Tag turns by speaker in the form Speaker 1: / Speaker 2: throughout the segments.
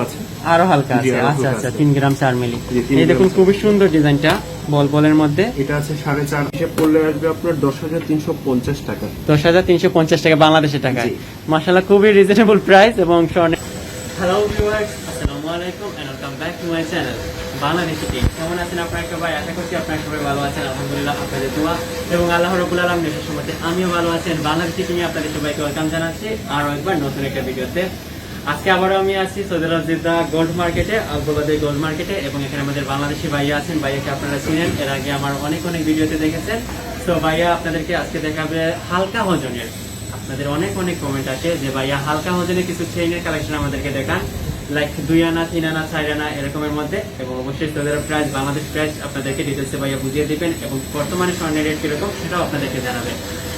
Speaker 1: আছে,
Speaker 2: আরো হালকা আছে। আচ্ছা আচ্ছা, 3 গ্রাম 4 মিলি। এই দেখুন খুবই সুন্দর ডিজাইনটা, বলের মধ্যে।
Speaker 1: এটা আছে 4.5, হিসেব করলে আসবে আপনার 10,350 টাকা।
Speaker 2: 10,350 টাকা বাংলাদেশের টাকায়। মাশাআল্লাহ, খুবই রিজনেবল প্রাইস। এবং হ্যালো ভিউয়ার্স, আসসালামু আলাইকুম and welcome back to my channel Bangladeshi team. কেমন আছেন আপনারা সবাই? আশা করছি আপনারা সবাই ভালো আছেন, আলহামদুলিল্লাহ। আপনাদের দোয়া এবং আল্লাহ রাব্বুল আলামিনের রহমতে আমিও ভালো আছি। বাংলাদেশি টিমে আপনাদের সবাইকে ওয়েলকাম জানাচ্ছি আরো একবার নতুন একটা ভিডিওতে। আজকে আবারও আমি আছি সৌদি আরব জেদ্দা গোল্ড মার্কেটে, আলবুলাদে গোল্ড মার্কেটে। এবং এখানে আমাদের বাংলাদেশি ভাইয়া আছেন। ভাইয়াকে আপনারা চিনেন, এর আগে আমার অনেক ভিডিওতে দেখেছেন। তো ভাইয়া আপনাদেরকে আজকে দেখাবে হালকা ওজনের। আপনাদের অনেক কমেন্ট আসে যে ভাইয়া হালকা ওজনে কিছু চেইনের কালেকশন আমাদেরকে দেখান, লাইক 2 আনা 3 আনা 4 আনা এরকমের মধ্যে। এবং অবশ্যই সৌদি আরব প্রাইস, বাংলাদেশ প্রাইস আপনাদেরকে ডিটেলসে ভাইয়া বুঝিয়ে দিবেন এবং বর্তমানে স্বর্ণের রেট কিরকম সেটাও আপনাদেরকে জানাবে।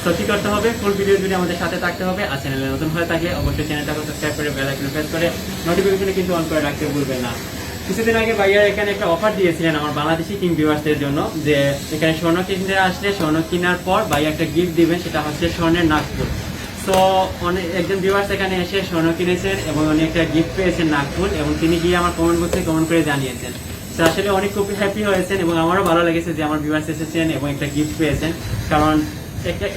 Speaker 2: তো কি করতে হবে, ফুল ভিডিও জুড়ে আমাদের সাথে থাকতে হবে। আর চ্যানেলে নতুন হয়ে থাকলে অবশ্যই চ্যানেলটাকে সাবস্ক্রাইব করে বেল আইকন প্রেস করে নোটিফিকেশনে কিন্তু অন করে রাখতে ভুলবেন না। কিছুদিন আগে ভাইয়া এখানে একটা অফার দিয়েছিলেন আমার বাংলাদেশি কিং ভিউয়ার্সদের জন্য, যে এখানে স্বর্ণ কিনতে আসলে স্বর্ণ কেনার পর ভাইয়া একটা গিফট দিবেন, সেটা হচ্ছে স্বর্ণের নাকফুল। তো একজন ভিউয়ার্স এখানে এসে স্বর্ণ কিনেছেন এবং উনি একটা গিফট পেয়েছেন নাকফুল, এবং তিনি গিয়ে আমার কমেন্ট বক্সে কমেন্ট করে জানিয়েছেন। তো আসলে অনেক খুব হ্যাপি হয়েছেন এবং আমারও ভালো লেগেছে যে আমার ভিউয়ার্স এসেছেন এবং একটা গিফট পেয়েছেন। কারণ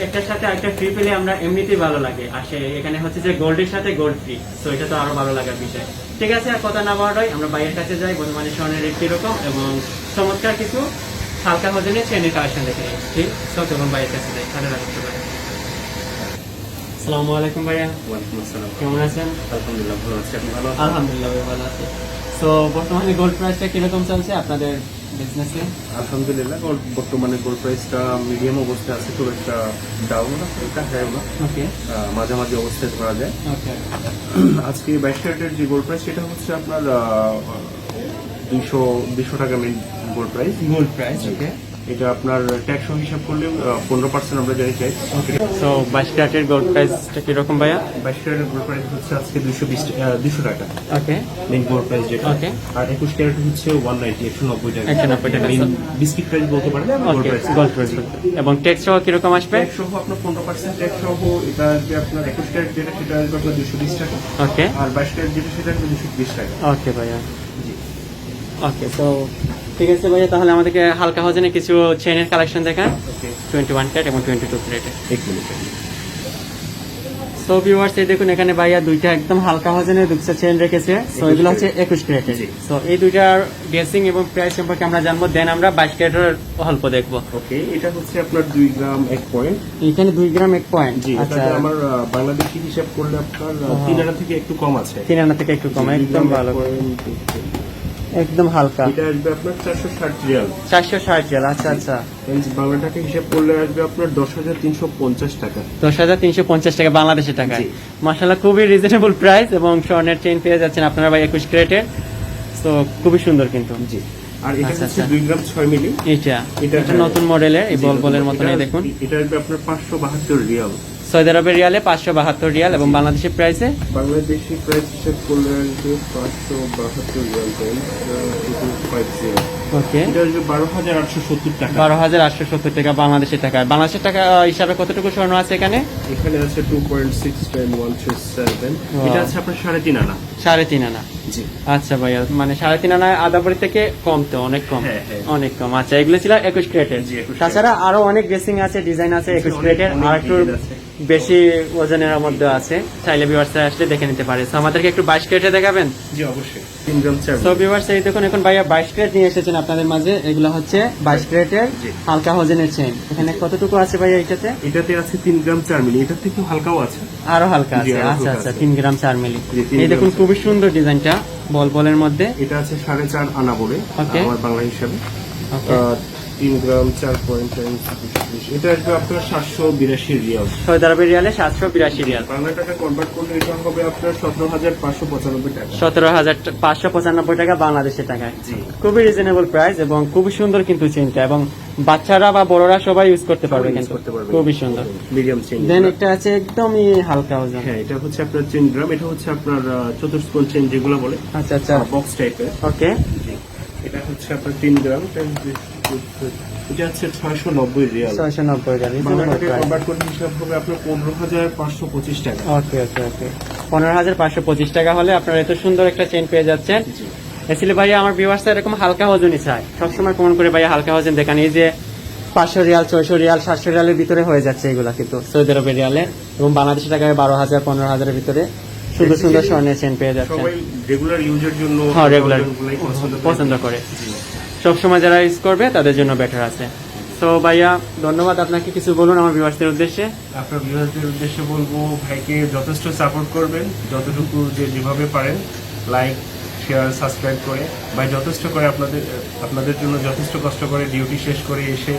Speaker 2: একটার সাথে একটা ফ্রি পেলে আমরা এমনিতেই ভালো লাগে, আর এখানে হচ্ছে যে গোল্ডের সাথে গোল্ড ফ্রি, তো এটা তো আরো ভালো লাগার বিষয়। ঠিক আছে, আর কথা না বাড়াই, আমরা বাইরের কাছে যাই, বর্তমানে স্বর্ণের রেট কিরকম এবং চমৎকার কিছু হালকা ওজনের চেনের কালেকশন দেখে নিই। ঠিক, তো তখন বাইরের কাছে যাই, তাহলে রাখতে পারি। আসসালামু আলাইকুম ভাইয়া।
Speaker 1: ওয়ালাইকুম আসসালাম।
Speaker 2: কেমন আছেন?
Speaker 1: আলহামদুলিল্লাহ ভালো আছি, আপনি ভালো আছেন?
Speaker 2: আলহামদুলিল্লাহ ভালো আছি। তো বর্তমানে গোল্ড প্রাইসটা কিরকম চলছে আপনাদের বিজনেসে?
Speaker 1: আলহামদুলিল্লাহ বর্তমানে গোল্ড প্রাইসটা মিডিয়াম অবস্থায় আছে, খুব একটা ডাউন না, এটা হাই না,
Speaker 2: ওকে,
Speaker 1: মাঝামাঝি অবস্থায় ধরা যায়।
Speaker 2: ওকে।
Speaker 1: আজকে 22 ক্যারেটের যে গোল্ড প্রাইস সেটা হচ্ছে আপনার 200 টাকা মেন গোল্ড প্রাইস।
Speaker 2: ওকে।
Speaker 1: এটা আপনার ট্যাক্স হিসাব করলে 15% আমরা জানি ট্যাক্স।
Speaker 2: তো 22 ক্যারেটের গোল্ড প্রাইসটা কিরকম ভাইয়া?
Speaker 1: 22 ক্যারেটের গোল্ড প্রাইস হচ্ছে আজকে 200 টাকা
Speaker 2: ওকে,
Speaker 1: মেন গোল্ড প্রাইস যেটা।
Speaker 2: ওকে।
Speaker 1: আর 21 ক্যারেট হচ্ছে 190 টাকা।
Speaker 2: 190 টাকা
Speaker 1: মেন বিস্কিট প্রাইস বলতে পারেন গোল্ড প্রাইস।
Speaker 2: Gold price. এবং ট্যাক্স সহ কিরকম আসবে?
Speaker 1: ট্যাক্স সহ আপনার 15% ট্যাক্স সহ এটা আসবে আপনার 21 ক্যারেট যেটা সেটা আসবে আপনার 220 টাকা।
Speaker 2: ওকে।
Speaker 1: আর 22 ক্যারেট যেটা সেটা আসবে 220 টাকা।
Speaker 2: ওকে ভাইয়া,
Speaker 1: জি।
Speaker 2: ওকে। তো ঠিক আছে ভাইয়া, তাহলে আমাদেরকে হালকা ওজনে কিছু চেনের কালেকশন দেখান,
Speaker 1: ওকে,
Speaker 2: 21 ক্যারেট এবং 22 ক্যারেটের।
Speaker 1: এক মিনিট।
Speaker 2: সো ভিউয়ার্স, এই দেখুন এখানে ভাইয়া দুইটা একদম হালকা ওজনের দুটো চেন রেখেছে। সো এগুলো হচ্ছে 21 ক্যারেটের। সো এই দুইটার ড্রেসিং এবং প্রাইস সম্পর্কে আমরা জানবো, দেন আমরা 22 ক্যারেটের অল্প দেখবো।
Speaker 1: ওকে, এটা হচ্ছে আপনার 2 গ্রাম 1 পয়েন্ট।
Speaker 2: এখানে 2 গ্রাম 1 পয়েন্ট।
Speaker 1: জি,
Speaker 2: আচ্ছা,
Speaker 1: এটা আমার বাংলাদেশি হিসাব করলে আপনার 3 আনা থেকে একটু কম আছে।
Speaker 2: 3 আনা থেকে একটু কম, একদম ভালো, একদম হালকা।
Speaker 1: এটা আসবে আপনার 460 রিয়াল।
Speaker 2: 460 রিয়াল। আচ্ছা আচ্ছা,
Speaker 1: বাংলা টাকা হিসাব করলে আসবে আপনার 10,350 টাকা।
Speaker 2: 10,350 টাকা বাংলাদেশের টাকায়।
Speaker 1: জি।
Speaker 2: মাশাআল্লাহ, খুবই রিজনেবল প্রাইস এবং স্বর্ণের চেইন পেয়ে যাচ্ছেন আপনারা ভাই 21 ক্যারেটের। তো খুবই সুন্দর কিন্তু।
Speaker 1: জি। আর এটা
Speaker 2: আচ্ছা,
Speaker 1: হচ্ছে
Speaker 2: আচ্ছা।
Speaker 1: 2 গ্রাম 6 মিলি।
Speaker 2: এটা নতুন মডেলের, এই বলের মতন। এই দেখুন,
Speaker 1: এটা আসবে আপনার 572 রিয়াল।
Speaker 2: সৌদি আরবের রিয়ালে 572 রিয়াল এবং বাংলাদেশের প্রাইসে
Speaker 1: বাংলাদেশি প্রাইস হিসাব করলে আসবে 572 রিয়াল টাইমস 250।
Speaker 2: ওকে,
Speaker 1: এটা আসবে 12,870 টাকা।
Speaker 2: 12,870 টাকা বাংলাদেশের টাকা। বাংলাদেশের টাকা হিসাবে কতটুকু স্বর্ণ আছে এখানে?
Speaker 1: এখানে আছে 2.6 × 137। এটা আছে আপনার 3.5 আনা।
Speaker 2: 3.5 আনা।
Speaker 1: জি।
Speaker 2: আচ্ছা ভাইয়া, মানে 3.5 আনা আদাবরি থেকে কম, তো অনেক কম।
Speaker 1: হ্যাঁ, হ্যাঁ।
Speaker 2: অনেক কম। আচ্ছা, এগুলো ছিল 21 ক্যারেটের।
Speaker 1: জি, 21
Speaker 2: তাছাড়া আরো অনেক ড্রেসিং আছে, ডিজাইন আছে 21 ক্যারেটের, আর একটু বেশি ওজনের মধ্যে আছে। চাইলে ভিউয়ার্স আসলে দেখে নিতে পারে। তো আমাদেরকে একটু 22 ক্যারেটে দেখাবেন?
Speaker 1: জি, অবশ্যই। 3 গ্রাম 4
Speaker 2: তো ভিউয়ার্স, এই দেখুন এখন ভাইয়া 22 ক্যারেট নিয়ে এসেছেন আপনাদের মাঝে। এগুলো হচ্ছে 22 ক্যারেটের
Speaker 1: জি।
Speaker 2: হালকা ওজনের চেইন। এখানে কতটুকু আছে ভাইয়া এটাতে?
Speaker 1: এটাতে আছে 3 গ্রাম 4 মিলি। এটার থেকে হালকাও আছে।
Speaker 2: আরো হালকা
Speaker 1: জি,
Speaker 2: আছে।
Speaker 1: আরো
Speaker 2: আচ্ছা
Speaker 1: হালকা
Speaker 2: আচ্ছা,
Speaker 1: আছে।
Speaker 2: 3 গ্রাম 4 মিলি।
Speaker 1: জি, 3
Speaker 2: এই দেখুন
Speaker 1: গ্রাম
Speaker 2: খুবই সুন্দর ডিজাইনটা, বলের মধ্যে।
Speaker 1: এটা আছে 4.5 আনা বলে
Speaker 2: ওকে।
Speaker 1: আমার বাংলা হিসাবে।
Speaker 2: ওকে।
Speaker 1: 3 গ্রাম 4 পয়েন্ট টাইমস 20। এটা আসবে আপনার 782 রিয়াল।
Speaker 2: সৌদি আরবের রিয়ালে 782 রিয়াল।
Speaker 1: বাংলা টাকা কনভার্ট করলে এটা হবে আপনার 17,595 টাকা।
Speaker 2: 17,595 টাকা বাংলাদেশের টাকায়।
Speaker 1: জি।
Speaker 2: খুবই রিজনেবল প্রাইস এবং খুবই সুন্দর কিন্তু চেনটা, এবং বাচ্চারা বা বড়রা সবাই ইউজ করতে পারবে
Speaker 1: সবাই use
Speaker 2: কিন্তু।
Speaker 1: করতে পারবে।
Speaker 2: খুবই সুন্দর।
Speaker 1: Medium chain.
Speaker 2: দেন একটা আছে একদমই হালকা ওজন।
Speaker 1: হ্যাঁ, এটা হচ্ছে আপনার 3 গ্রাম। এটা হচ্ছে আপনার চতুষ্কোণ চেইন যেগুলো বলে,
Speaker 2: আচ্ছা আচ্ছা,
Speaker 1: বক্স টাইপের।
Speaker 2: ওকে।
Speaker 1: জি। এটা হচ্ছে আপনার 3 গ্রাম। এটা হচ্ছে 690 রিয়াল।
Speaker 2: 690 রিয়াল
Speaker 1: বাংলা
Speaker 2: রিজনেবল
Speaker 1: টাকায়
Speaker 2: প্রাইস।
Speaker 1: কনভার্ট করলে হিসাব হবে আপনার 15,525 টাকা।
Speaker 2: ওকে ওকে ওকে। 15,525 টাকা হলে আপনারা এত সুন্দর একটা চেন পেয়ে যাচ্ছেন। এসিলে ভাইয়া আমার ভিউয়ার্স এরকম হালকা ওজনই চায়, সবসময় কমন করে ভাইয়া হালকা ওজন দেখান। এই যে 500 রিয়াল, 600 রিয়াল, 700 রিয়ালের ভিতরে হয়ে যাচ্ছে এগুলা, কিন্তু সৌদি আরবের রিয়ালে এবং বাংলাদেশি টাকায় 12,000, 15,000-এর ভিতরে সুন্দর সুন্দর স্বর্ণের চেন পেয়ে যাচ্ছেন।
Speaker 1: সবাই রেগুলার ইউজের জন্য
Speaker 2: হ্যাঁ, রেগুলার
Speaker 1: ওজনগুলোই
Speaker 2: পছন্দ করে, সবসময় যারা ইউজ করবে তাদের জন্য বেটার আছে। তো ভাইয়া ধন্যবাদ, আপনাকে কিছু বলুন আমার ভিউয়ার্সদের উদ্দেশ্যে।
Speaker 1: আপনার ভিউয়ারদের উদ্দেশ্যে বলবো, ভাইকে যথেষ্ট সাপোর্ট করবেন, যতটুকু যেভাবে পারেন, লাইক, শেয়ার, সাবস্ক্রাইব করে। ভাই যথেষ্ট করে আপনাদের জন্য যথেষ্ট কষ্ট করে ডিউটি শেষ করে এসে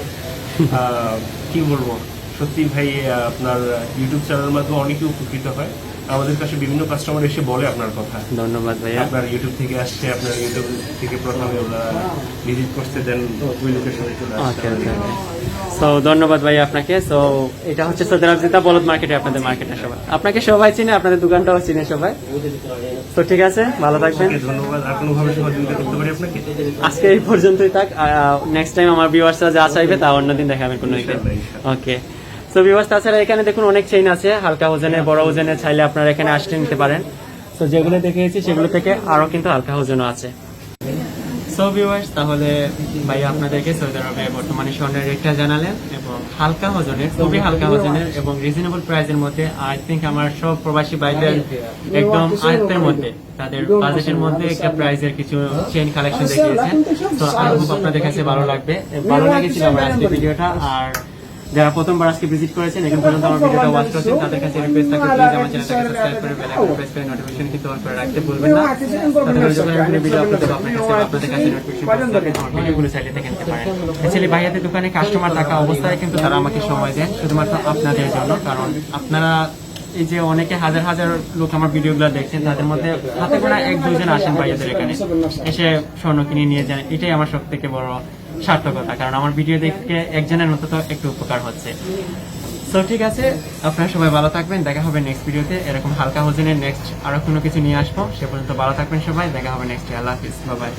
Speaker 1: কি বলবো, সত্যি ভাই আপনার ইউটিউব চ্যানেলের মাধ্যমে অনেকে উপকৃত হয়। আমাদের কাছে বিভিন্ন কাস্টমার এসে বলে আপনার কথা।
Speaker 2: ধন্যবাদ ভাইয়া।
Speaker 1: আপনার ইউটিউব থেকে আসছে, আপনার ইউটিউব থেকে প্রথমে ওরা ভিজিট করতে দেন, ওই লোকেশনে চলে আসছে।
Speaker 2: সো ধন্যবাদ ভাই আপনাকে। সো এটা হচ্ছে সৌদি আরব জেতা বলদ মার্কেটে, আপনাদের মার্কেটে সবাই আপনাকে সবাই চিনে, আপনাদের দোকানটাও চিনে সবাই। তো ঠিক আছে, ভালো থাকবেন।
Speaker 1: ধন্যবাদ। আর কোনোভাবে সহযোগিতা করতে পারি আপনাকে?
Speaker 2: আজকে এই পর্যন্তই থাক, নেক্সট টাইম আমার ভিউয়ার্সরা যা চাইবে তা অন্যদিন দেখাবেন কোনো দিন। ওকে। সো ভিউয়ার্স, তাছাড়া এখানে দেখুন অনেক চেইন আছে, হালকা ওজনে, বড় ওজনে, চাইলে আপনারা এখানে আসতে নিতে পারেন। সো যেগুলো দেখিয়েছি সেগুলো থেকে আরো কিন্তু হালকা ওজনও আছে। সো ভিউয়ার্স, তাহলে ভাই আপনাদেরকে সৌদি আরবে বর্তমানে স্বর্ণের রেটটা জানালেন এবং হালকা ওজনের, খুবই হালকা ওজনের এবং রিজনেবল প্রাইসের মধ্যে। আই থিঙ্ক আমার সব প্রবাসী ভাইদের একদম আয়ত্তের মধ্যে, তাদের বাজেটের মধ্যে একটা প্রাইসের কিছু চেইন কালেকশন দেখিয়েছেন। তো আই হোপ আপনাদের কাছে ভালো লাগবে, ভালো লেগেছিল আমার আজকে ভিডিওটা। আর যারা প্রথমবার আজকে ভিজিট করেছেন, এখন পর্যন্ত আমার ভিডিওটা ওয়াচ করছেন, তাদের কাছে রিকোয়েস্ট থাকবে প্লিজ আমার চ্যানেলটাকে সাবস্ক্রাইব করে বেল আইকন প্রেস করে নোটিফিকেশন কিন্তু অন করে রাখতে ভুলবেন না। তাতে করে যখন আমি ভিডিও আপলোড করব আপনাদের কাছে নোটিফিকেশন পৌঁছে যাবে। আমার ভিডিওগুলো চাইলে দেখে নিতে পারেন। অ্যাকচুয়ালি ভাইয়াদের দোকানে কাস্টমার থাকা অবস্থায় কিন্তু তারা আমাকে সময় দেন শুধুমাত্র আপনাদের জন্য, কারণ আপনারা এই যে অনেকে হাজার হাজার লোক আমার ভিডিওগুলো দেখছেন, তাদের মধ্যে হাতে গোনা 1-2 জন আসেন ভাইয়াদের এখানে এসে স্বর্ণ কিনে নিয়ে যান। এটাই আমার সব থেকে বড় সার্থকতা, কারণ আমার ভিডিও দেখে একজনের অন্তত একটু উপকার হচ্ছে। তো ঠিক আছে, আপনারা সবাই ভালো থাকবেন, দেখা হবে নেক্সট ভিডিওতে। এরকম হালকা ওজনের নেক্সট আরো কোনো কিছু নিয়ে আসবো, সে পর্যন্ত ভালো থাকবেন সবাই, দেখা হবে নেক্সট। আল্লাহ হাফিজ, বাই বাই।